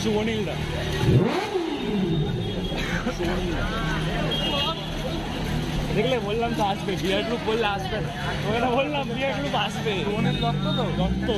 সুবর্ণিলদা দেখলে বললাম তো আসবে, বিয়ার গ্রুপ বললে আসবে না, ওখানে বললাম বিয়ার গ্রুপ আসবে, দত্ত